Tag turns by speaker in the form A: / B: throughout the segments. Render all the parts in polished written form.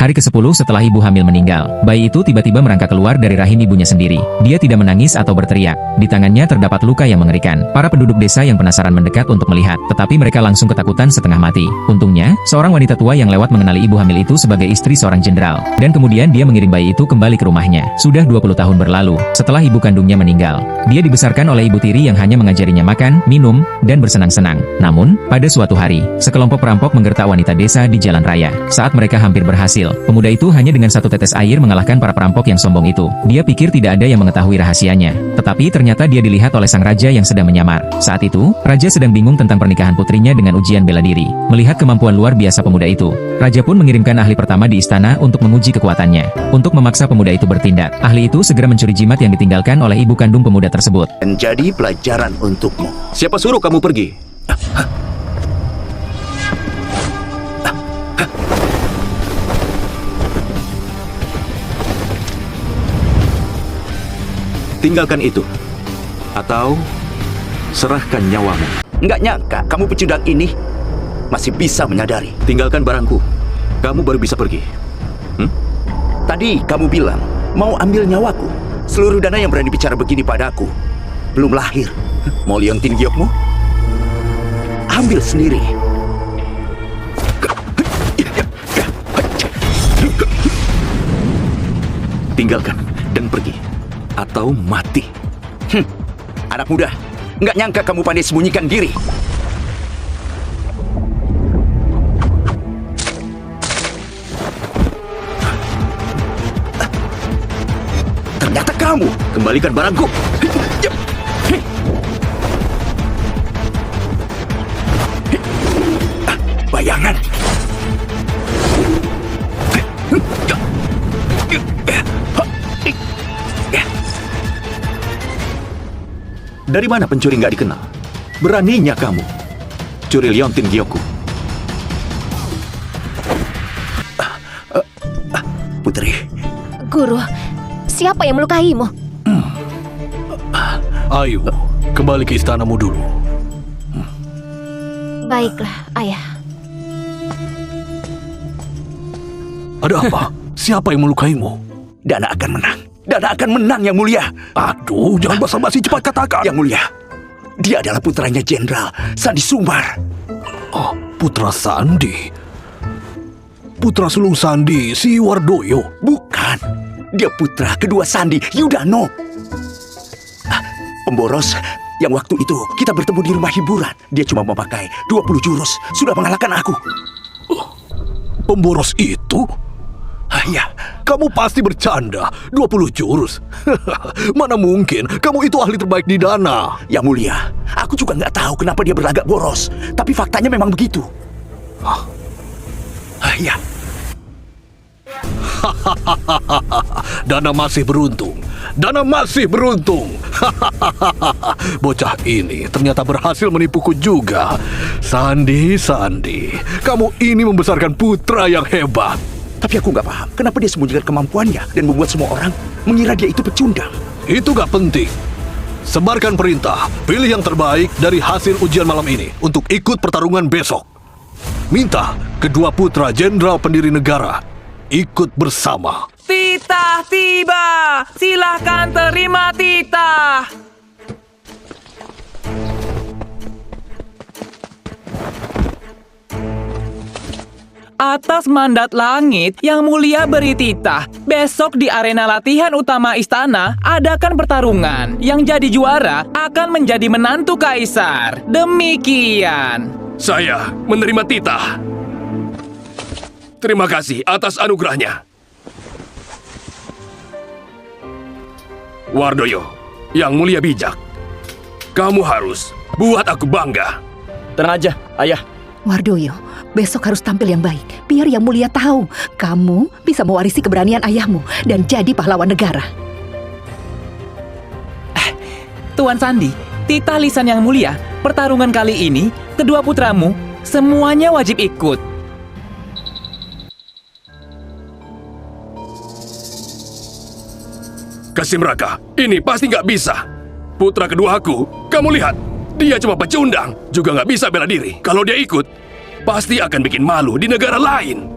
A: Hari ke-10 setelah ibu hamil meninggal, bayi itu tiba-tiba merangkak keluar dari rahim ibunya sendiri. Dia tidak menangis atau berteriak. Di tangannya terdapat luka yang mengerikan. Para penduduk desa yang penasaran mendekat untuk melihat, tetapi mereka langsung ketakutan setengah mati. Untungnya, seorang wanita tua yang lewat mengenali ibu hamil itu sebagai istri seorang jenderal. Dan kemudian dia mengirim bayi itu kembali ke rumahnya. Sudah 20 tahun berlalu, setelah ibu kandungnya meninggal. Dia dibesarkan oleh ibu tiri yang hanya mengajarinya makan, minum, dan bersenang-senang. Namun, pada suatu hari, sekelompok perampok menggertak wanita desa di jalan raya. Saat mereka hampir berhasil, pemuda itu hanya dengan satu tetes air mengalahkan para perampok yang sombong itu. Dia pikir tidak ada yang mengetahui rahasianya. Tetapi ternyata dia dilihat oleh sang raja yang sedang menyamar. Saat itu, raja sedang bingung tentang pernikahan putrinya dengan ujian bela diri. Melihat kemampuan luar biasa pemuda itu, raja pun mengirimkan ahli pertama di istana untuk menguji kekuatannya. Untuk memaksa pemuda itu bertindak, ahli itu segera mencuri jimat yang ditinggalkan oleh ibu kandung pemuda tersebut.
B: Menjadi pelajaran untukmu.
C: Siapa suruh kamu pergi? Tinggalkan itu. Atau serahkan nyawamu.
B: Nggak nyangka kamu pecundang ini masih bisa menyadari.
C: Tinggalkan barangku. Kamu baru bisa pergi.
B: Tadi kamu bilang mau ambil nyawaku. Seluruh dana yang berani bicara begini padaku belum lahir. Mau liontin giokmu? Ambil sendiri.
C: Tinggalkan dan pergi. Atau mati.
B: Anak muda, nggak nyangka kamu pandai sembunyikan diri. Ternyata kamu.
C: Kembalikan barangku.
B: Bayangan.
C: Dari mana pencuri nggak dikenal? Beraninya kamu curi liontin Gyoku.
B: Putri.
D: Guru, siapa yang melukaimu?
E: Ayo, kembali ke istanamu dulu.
D: Baiklah, ayah.
E: Ada apa? Siapa yang melukaimu?
B: Dana akan menang. Dana akan menang, Yang Mulia.
E: Aduh, jangan basa-basi, cepat katakan.
B: Yang Mulia, dia adalah putranya Jenderal Sandi Sumbar.
E: Oh, putra Sandi. Putra sulung Sandi, si Wardoyo.
B: Bukan. Dia putra kedua Sandi, Yudano. Pemboros yang waktu itu kita bertemu di rumah hiburan. Dia cuma memakai 20 jurus, sudah mengalahkan aku.
E: Pemboros itu?
B: Ya,
E: Kamu pasti bercanda. 20 jurus. Mana mungkin, kamu itu ahli terbaik di Dana.
B: Yang Mulia, aku juga nggak tahu kenapa dia berlagak boros. Tapi faktanya memang begitu. Ya.
E: Dana masih beruntung. Dana masih beruntung. Bocah ini ternyata berhasil menipuku juga. Sandi, kamu ini membesarkan putra yang hebat.
B: Tapi aku nggak paham, kenapa dia sembunyikan kemampuannya dan membuat semua orang mengira dia itu pecundang.
E: Itu gak penting. Sebarkan perintah, pilih yang terbaik dari hasil ujian malam ini untuk ikut pertarungan besok. Minta kedua putra jenderal pendiri negara ikut bersama.
F: Titah tiba, silahkan terima titah. Atas mandat langit, Yang Mulia beri titah. Besok di arena latihan utama istana, adakan pertarungan. Yang jadi juara akan menjadi menantu kaisar. Demikian.
G: Saya menerima titah. Terima kasih atas anugerahnya. Wardoyo, Yang Mulia bijak. Kamu harus buat aku bangga.
C: Tenang aja, ayah.
H: Wardoyo, besok harus tampil yang baik. Biar Yang Mulia tahu, kamu bisa mewarisi keberanian ayahmu dan jadi pahlawan negara.
F: Tuan Sandi, titah lisan Yang Mulia, pertarungan kali ini, kedua putramu, semuanya wajib ikut.
G: Kasim Raka, ini pasti nggak bisa. Putra kedua aku, kamu lihat. Dia cuma pecundang, juga nggak bisa bela diri. Kalau dia ikut, pasti akan bikin malu di negara lain.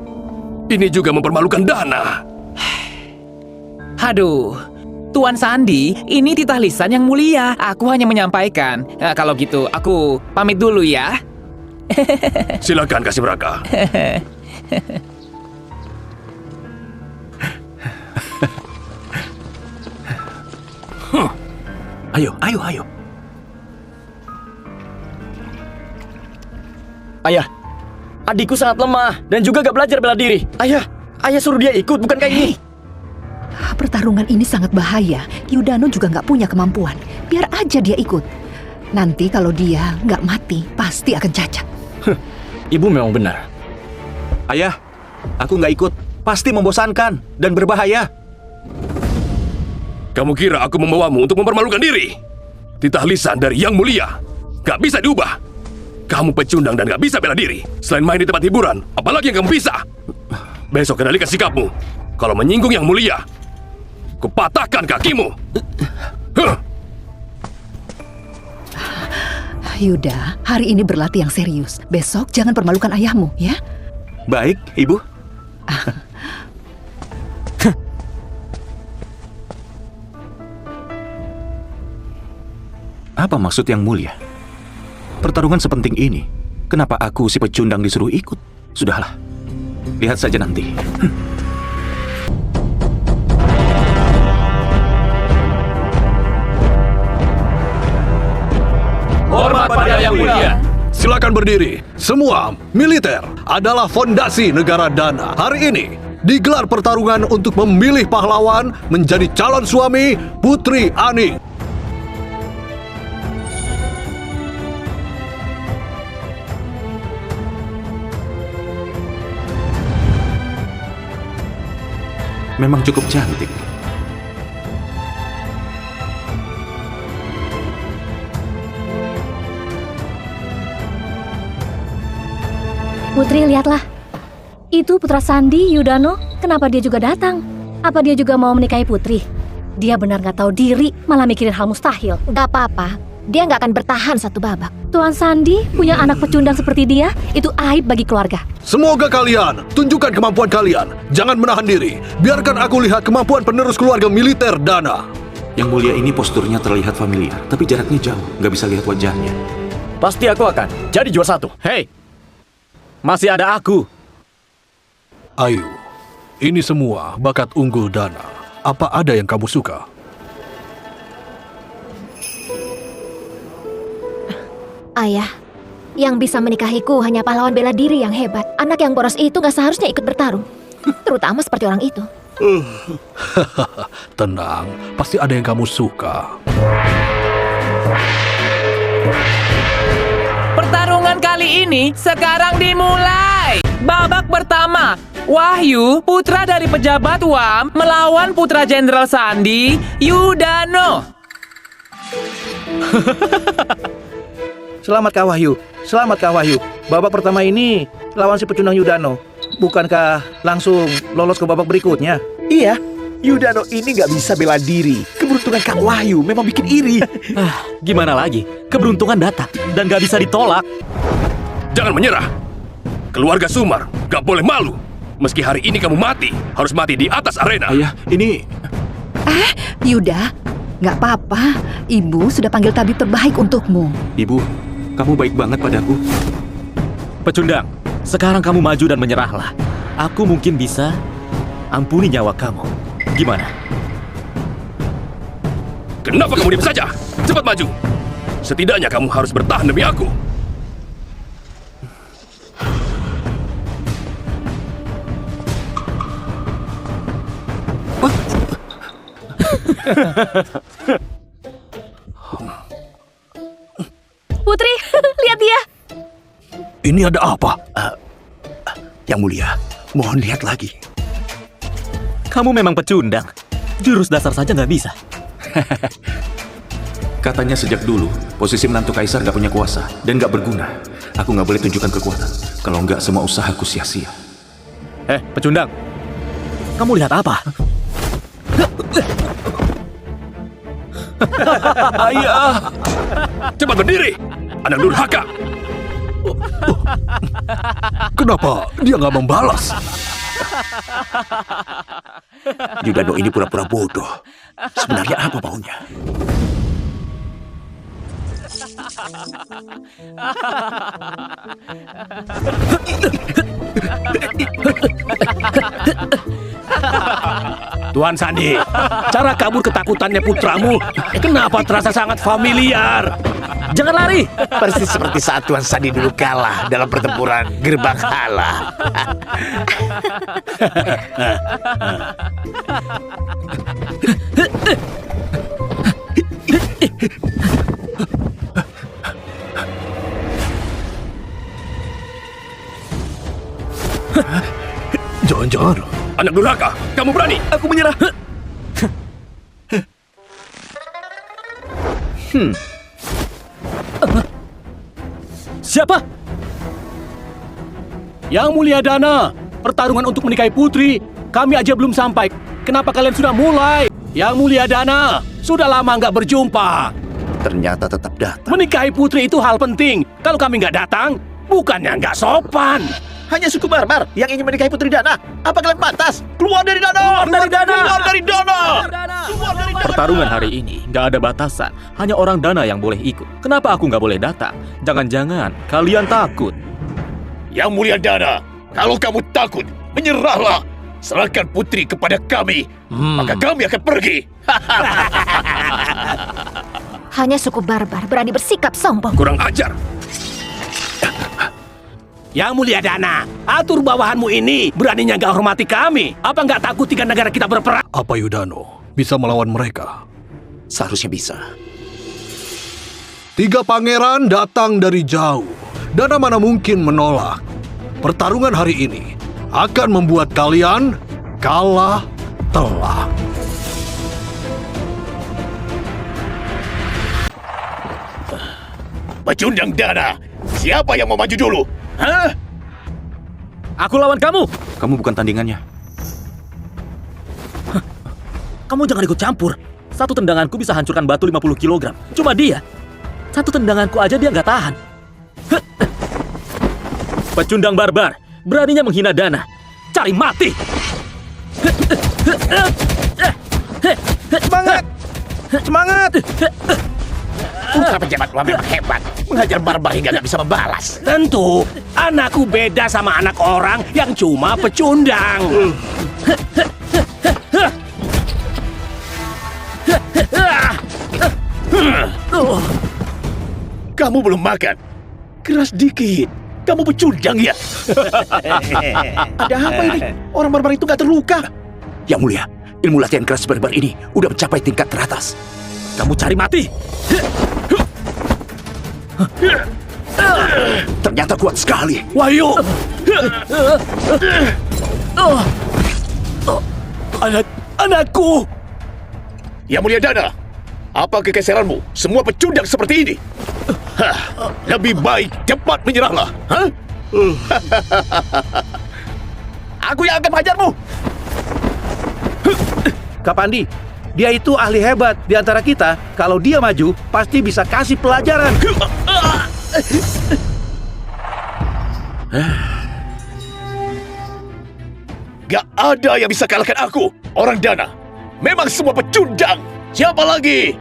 G: Ini juga mempermalukan Dana.
F: Aduh, Tuan Sandi, ini titah lisan yang mulia. Aku hanya menyampaikan. Kalau gitu, aku pamit dulu ya.
G: Silakan kasih Raka.
C: Ayo, ayo, ayo.
I: Ayah, adikku sangat lemah dan juga gak belajar bela diri. Ayah suruh dia ikut, bukan kayak ini.
H: Pertarungan ini sangat bahaya. Yudano juga nggak punya kemampuan. Biar aja dia ikut. Nanti kalau dia nggak mati, pasti akan cacat.
I: Ibu memang benar.
C: Ayah, aku nggak ikut. Pasti membosankan dan berbahaya.
G: Kamu kira aku membawamu untuk mempermalukan diri? Titah lisan dari Yang Mulia. Gak bisa diubah. Kamu pecundang dan gak bisa bela diri. Selain main di tempat hiburan, apalagi yang kamu bisa? Besok kendalikan sikapmu. Kalau menyinggung Yang Mulia, kupatahkan kakimu.
H: Yuda, hari ini berlatih yang serius. Besok jangan permalukan ayahmu, ya?
C: Baik, Ibu. Apa maksud Yang Mulia? Pertarungan sepenting ini, kenapa aku si pecundang disuruh ikut? Sudahlah, lihat saja nanti.
G: Hormat pada Yang Mulia.
E: Silakan berdiri. Semua militer adalah fondasi negara Dana. Hari ini digelar pertarungan untuk memilih pahlawan menjadi calon suami Putri Ani.
C: Memang cukup cantik.
D: Putri, lihatlah. Itu putra Sandi, Yudano. Kenapa dia juga datang? Apa dia juga mau menikahi Putri? Dia benar nggak tahu diri, malah mikirin hal mustahil.
J: Gak apa-apa, dia nggak akan bertahan satu babak.
D: Tuan Sandi punya anak pecundang seperti dia, itu aib bagi keluarga.
E: Semoga kalian tunjukkan kemampuan kalian. Jangan menahan diri. Biarkan aku lihat kemampuan penerus keluarga militer Dana.
C: Yang Mulia ini posturnya terlihat familiar, tapi jaraknya jauh, nggak bisa lihat wajahnya.
I: Pasti aku akan jadi juara 1. Hei, masih ada aku.
E: Ayo, ini semua bakat unggul Dana. Apa ada yang kamu suka?
J: Ayah, yang bisa menikahiku hanya pahlawan bela diri yang hebat. Anak yang boros itu gak seharusnya ikut bertarung. Terutama seperti orang itu.
E: Tenang, pasti ada yang kamu suka.
F: Pertarungan kali ini sekarang dimulai. Babak pertama, Wahyu, putra dari pejabat WAM, melawan putra Jenderal Sandi, Yudano.
K: Selamat Kak Wahyu, selamat Kak Wahyu. Babak pertama ini lawan si pecundang Yudano. Bukankah langsung lolos ke babak berikutnya?
B: Iya, Yudano ini gak bisa bela diri. Keberuntungan Kak Wahyu memang bikin iri.
I: Gimana lagi? Keberuntungan datang dan gak bisa ditolak.
G: Jangan menyerah. Keluarga Sumar gak boleh malu. Meski hari ini kamu mati, harus mati di atas arena.
C: Ayah, ini...
H: Yuda, nggak apa-apa. Ibu sudah panggil tabib terbaik untukmu.
C: Ibu, kamu baik banget padaku.
I: Pecundang, sekarang kamu maju dan menyerahlah. Aku mungkin bisa ampuni nyawa kamu. Gimana?
G: Kenapa kamu diam saja? Cepat maju. Setidaknya kamu harus bertahan demi aku.
D: Putri, lihat dia.
E: Ini ada apa?
B: Yang Mulia, mohon lihat lagi.
I: Kamu memang pecundang. Jurus dasar saja nggak bisa.
C: Katanya sejak dulu, posisi menantu kaisar gak punya kuasa dan gak berguna. Aku gak boleh tunjukkan kekuatan. Kalau enggak, semua usahaku sia-sia.
I: Pecundang. Kamu lihat apa?
G: Ayah! Cepat berdiri! Anak durhaka!
E: Kenapa dia nggak membalas?
B: Yudano ini pura-pura bodoh. Sebenarnya apa maunya?
L: Tuan Sandi, cara kabur ketakutannya putramu kenapa terasa sangat familiar?
F: Jangan lari!
L: Persis seperti saat Tuan Sandi dulu kalah dalam pertempuran Gerbang Hala.
E: Jangan-jangan
G: Anak durhaka, kamu berani?
F: Aku menyerah.
L: Siapa? Yang Mulia Dana, pertarungan untuk menikahi putri, kami aja belum sampai. Kenapa kalian sudah mulai? Yang Mulia Dana, sudah lama nggak berjumpa.
B: Ternyata tetap datang.
L: Menikahi putri itu hal penting. Kalau kami nggak datang, bukannya nggak sopan.
K: Hanya suku barbar yang ingin menikahi Putri Dana. Apa kalian pantas? Keluar dari Dana!
L: Keluar dari Dana!
K: Keluar dari Dana! Keluar dari Dana!
I: Pertarungan hari ini nggak ada batasan. Hanya orang Dana yang boleh ikut. Kenapa aku nggak boleh datang? Jangan-jangan kalian takut.
G: Yang Mulia Dana, kalau kamu takut, menyerahlah. Serahkan putri kepada kami, maka kami akan pergi.
J: Hanya suku barbar berani bersikap sombong.
G: Kurang ajar.
L: Yang Mulia Dana, atur bawahanmu ini beraninya nggak hormati kami. Apa nggak takut tiga negara kita berperang?
E: apa Yudano bisa melawan mereka?
B: Seharusnya bisa.
E: 3 pangeran datang dari jauh. Dana mana mungkin menolak. Pertarungan hari ini akan membuat kalian kalah telak.
G: Pecundang Dana, siapa yang mau maju dulu? Hah?
I: Aku lawan kamu.
C: Kamu bukan tandingannya.
I: Kamu jangan ikut campur. Satu tendanganku bisa hancurkan batu 50 kg. Cuma dia. Satu tendanganku aja dia nggak tahan. Pecundang barbar. Beraninya menghina Dana. Cari mati.
K: Semangat! Semangat!
L: Putra pejabat tua memang hebat. Menghajar barbar hingga nggak bisa membalas. Tentu, anakku beda sama anak orang yang cuma pecundang.
G: Kamu belum makan. Keras dikit. Kamu pecundang ya?
K: Ada apa ini? Orang barbar itu nggak terluka.
B: Yang Mulia, ilmu latihan keras barbar ini udah mencapai tingkat teratas.
I: Kamu cari mati.
B: Ternyata kuat sekali.
L: Wahyu! Anakku!
G: Yang Mulia Dana, apa kekeseranmu? Semua pecundang seperti ini. Hah, lebih baik cepat menyerahlah. Hah?
K: Aku yang akan menghajarmu. Kapandi, dia itu ahli hebat di antara kita. Kalau dia maju, pasti bisa kasih pelajaran.
G: Gak ada yang bisa kalahkan aku, orang Dana. Memang semua pecundang. Siapa lagi?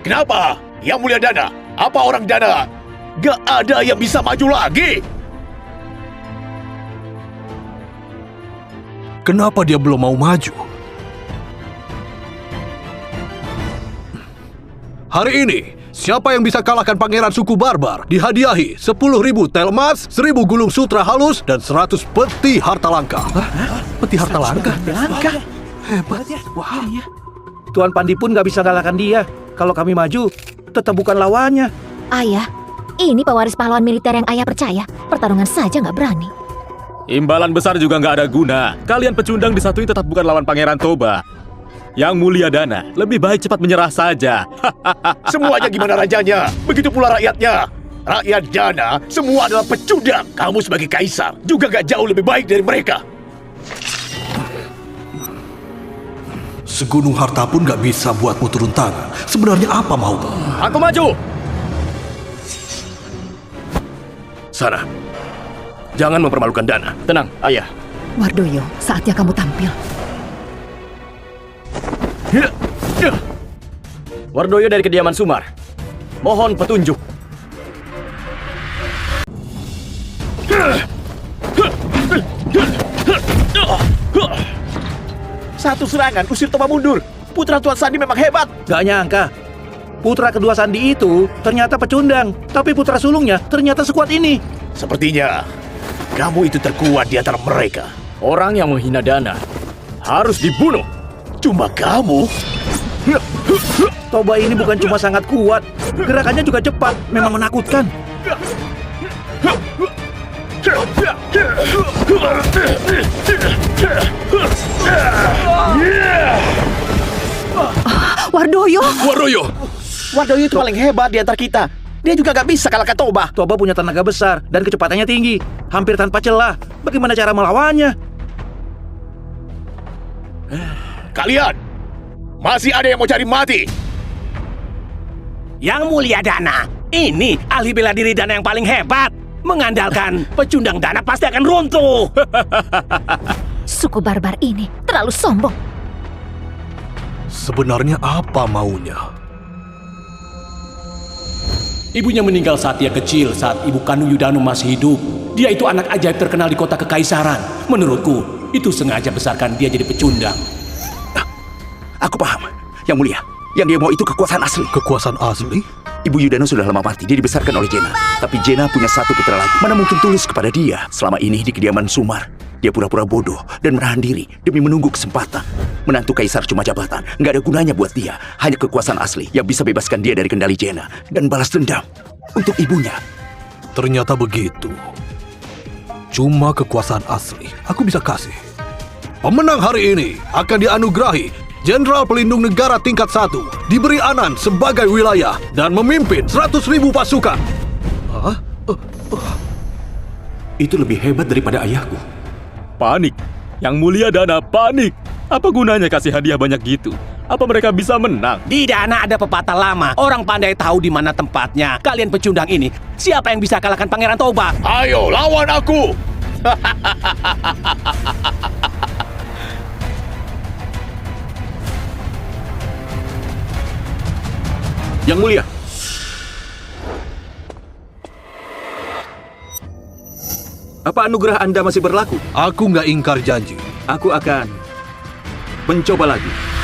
G: Kenapa? Yang Mulia Dana, apa orang Dana? Gak ada yang bisa maju lagi.
E: Kenapa dia belum mau maju? Hari ini, siapa yang bisa kalahkan pangeran suku barbar dihadiahi 10.000 tel emas, 1.000 gulung sutra halus, dan 100 peti harta langka.
K: Peti harta langka? Langka? Hebat ya. Wow. Tuan Pandi pun nggak bisa kalahkan dia. Kalau kami maju, tetap bukan lawannya.
J: Ayah, ini pewaris pahlawan militer yang ayah percaya. Pertarungan saja nggak berani.
I: Imbalan besar juga nggak ada guna. Kalian pecundang disatuin tetap bukan lawan Pangeran Toba. Yang Mulia Dana, lebih baik cepat menyerah saja.
G: Semuanya gimana rajanya? Begitu pula rakyatnya. Rakyat Dana semua adalah pecundang. Kamu sebagai kaisar juga gak jauh lebih baik dari mereka.
E: Segunung harta pun gak bisa buatmu turun tangan. Sebenarnya apa maumu?
I: Aku maju.
G: Sana, jangan mempermalukan Dana.
L: Tenang, ayah.
H: Wardoyo, saatnya kamu tampil.
L: Wardoyo dari kediaman Sumar. Mohon petunjuk. Satu serangan, usir Toba mundur. Putra Tuan Sandi memang hebat.
K: Gak nyangka. Putra kedua Sandi itu ternyata pecundang. Tapi putra sulungnya ternyata sekuat ini.
L: Sepertinya kamu itu terkuat di antara mereka. Orang yang menghina Dana harus dibunuh. Cuma kamu...
K: Toba ini bukan cuma sangat kuat, gerakannya juga cepat, memang menakutkan.
H: Wardoyo!
G: Wardoyo!
L: Wardoyo itu paling hebat di antara kita. Dia juga gak bisa kalahkan Toba.
K: Toba punya tenaga besar dan kecepatannya tinggi, hampir tanpa celah. Bagaimana cara melawannya?
L: Kalian masih ada yang mau cari mati? Yang Mulia Dana, ini ahli bela diri Dana yang paling hebat. Mengandalkan pecundang Dana pasti akan runtuh.
J: Suku barbar ini terlalu sombong.
E: Sebenarnya apa maunya?
L: Ibunya meninggal saat dia kecil, saat ibu kandung Yudano masih hidup. Dia itu anak ajaib terkenal di kota kekaisaran. Menurutku, itu sengaja besarkan dia jadi pecundang.
B: Aku paham. Yang Mulia, yang dia mau itu kekuasaan asli.
E: Kekuasaan asli?
B: Ibu Yudano sudah lama mati, dia dibesarkan oleh Jena. Tapi Jena punya satu putra lagi. Mana mungkin tulus kepada dia? Selama ini di kediaman Sumar, dia pura-pura bodoh dan menahan diri demi menunggu kesempatan. Menantu kaisar cuma jabatan, nggak ada gunanya buat dia. Hanya kekuasaan asli yang bisa bebaskan dia dari kendali Jena dan balas dendam untuk ibunya.
E: Ternyata begitu. Cuma kekuasaan asli aku bisa kasih. Pemenang hari ini akan dianugerahi Jenderal Pelindung Negara tingkat 1, diberi Anan sebagai wilayah dan memimpin 100.000 pasukan.
C: Itu lebih hebat daripada ayahku.
I: Panik. Yang Mulia Dana panik. Apa gunanya kasih hadiah banyak gitu? Apa mereka bisa menang?
L: Di Dana ada pepatah lama. Orang pandai tahu di mana tempatnya. Kalian pecundang ini, siapa yang bisa kalahkan Pangeran Toba?
G: Ayo, lawan aku!
C: Yang Mulia, apa anugerah Anda masih berlaku?
E: Aku nggak ingkar janji.
C: Aku akan mencoba lagi.